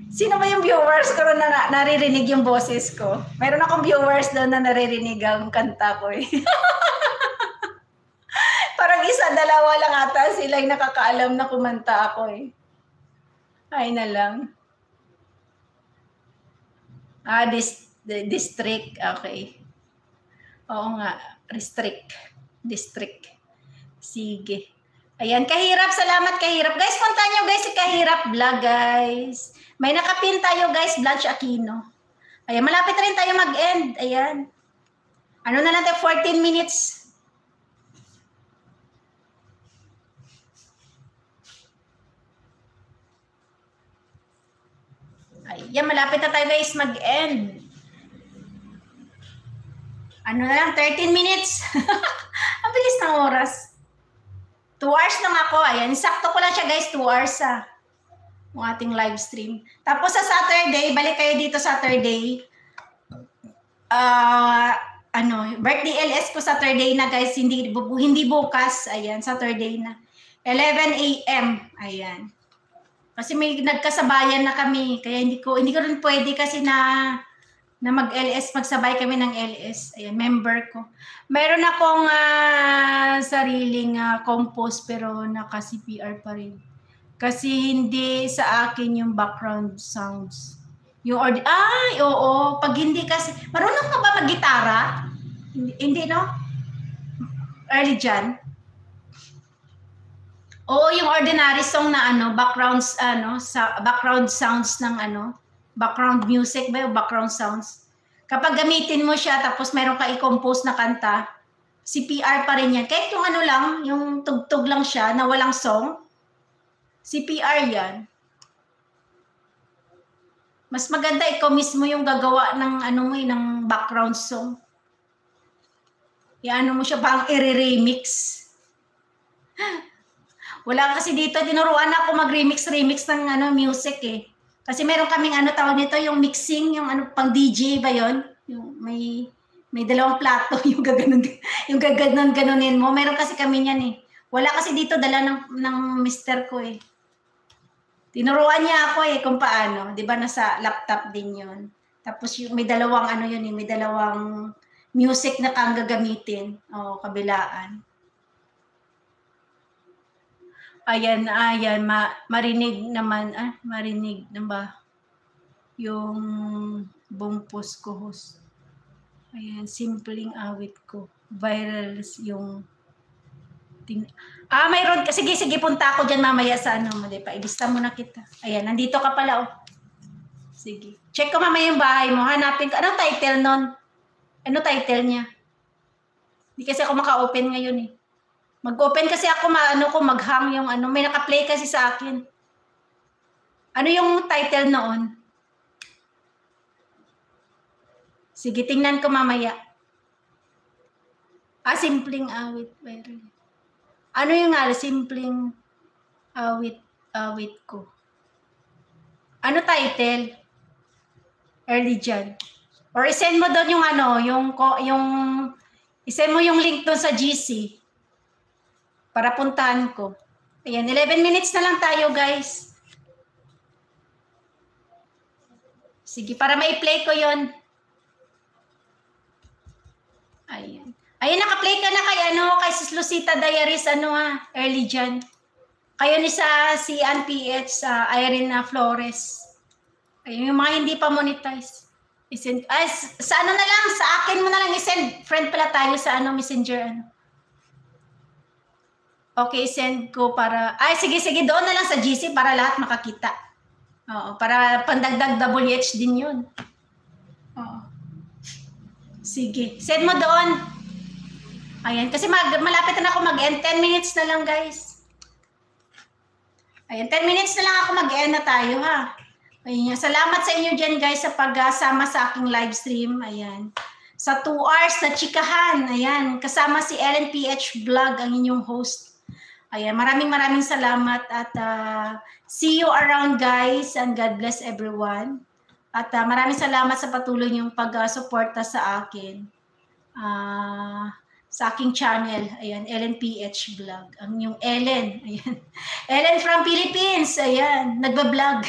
Sino ba yung viewers ko na naririnig yung boses ko? Meron akong viewers doon na naririnig ang kanta ko eh. Parang isa, dalawa lang ata sila yung nakakaalam na kumanta ako eh. Ay na lang. District. Okay. Oo nga. District. Sige. Ayan, Kahirap. Salamat, Kahirap. Guys, punta nyo guys si Kahirap Vlog, guys. May nakapin tayo, guys. Blanche Aquino. Ayan, malapit rin tayo mag-end. Ayan. Ano na lang tayo? 14 minutes. Ayan, malapit na tayo guys mag-end. Ano na lang, 13 minutes. Ang bilis ng oras. 2 hours lang ako. Ayan, sakto ko lang siya guys, 2 hours yung ating live stream. Tapos sa Saturday, balik kayo dito Saturday. Birthday LS ko Saturday na guys, hindi bukas. Ayan, Saturday na. 11 AM. Ayan. Kasi may nagkasabayan na kami, kaya hindi ko rin pwede kasi na mag-LS, magsabay kami ng LS. Ayan, member ko. Mayroon akong sariling compose pero naka-CPR pa rin. Kasi hindi sa akin yung background sounds. Oo, pag hindi kasi, marunong ka ba mag-gitara? Hindi no? Early dyan. Oo, yung ordinary song na background sounds ng background music ba, background sounds. Kapag gamitin mo siya tapos meron ka i-compose na kanta, CPR pa rin yan. Kahit yung yung tugtog lang siya na walang song, CPR yan. Mas maganda ikaw mismo yung gagawa ng ng background song. Mo siya bang i-remix. Wala kasi dito, tinuruan ako mag-remix ng music eh. Kasi meron kaming tawag nito, yung mixing, yung pang DJ ba yon? Yung may dalawang plato, yung gaganon-ganonin mo. Meron kasi kami niyan eh. Wala kasi dito, dala ng mister ko eh. Tinuruan niya ako eh kung paano. Di ba nasa laptop din yon. Tapos may dalawang may dalawang music na kang gagamitin. O, kabilaan. Ayan, marinig naman, marinig na ba yung bumpos ko host. Ayan, simpleng awit ko. Viral yung mayroon. Sige, punta ako dyan mamaya sa ilista mo na kita. Ayan, nandito ka pala, oh. Sige. Check ko mamaya yung bahay mo. Hanapin ka. Anong title nun? Ano title niya? Hindi kasi ako maka-open ngayon, eh. Mag-open kasi ako, maghang yung may naka-play kasi sa akin. Ano yung title noon? Sige, tingnan ko mamaya. Simpleng awit. Ano yung simpleng awit ko? Ano title? Early dyan. Or isend mo doon yung isend mo yung link doon sa GC. Para puntahan ko. Ayan, 11 minutes na lang tayo, guys. Sige, para ma-play ko yon. Ayan. Ayan, naka-play ka na kay Sis Lucita Diaries, early dyan. Kayo ni si Ann PH, Irene Flores. Ayun, yung mga hindi pa monetize. Sa na lang, sa akin mo na lang isend. Friend pala tayo sa Messenger, Okay, send ko para... sige, doon na lang sa GC para lahat makakita. Oo, para pandagdag WH din yun. Oo. Sige, send mo doon. Ayan, kasi malapit na ako mag-end. 10 minutes na lang, guys. Ayan, 10 minutes na lang ako mag-end na tayo, ha? Ayan, salamat sa inyo dyan, guys, sa pagsama sa aking live stream. Ayan. Sa 2 hours na chikahan. Ayan, kasama si Ellen PH Vlog, ang inyong host. Ayan, maraming salamat at see you around, guys, and God bless everyone. At maraming salamat sa patuloy niyong pag-suporta sa akin. Sa aking channel, ayan, Ellen PH Vlog. Ang inyong Ellen, ayan. Ellen from Philippines, ayan, nagbablog.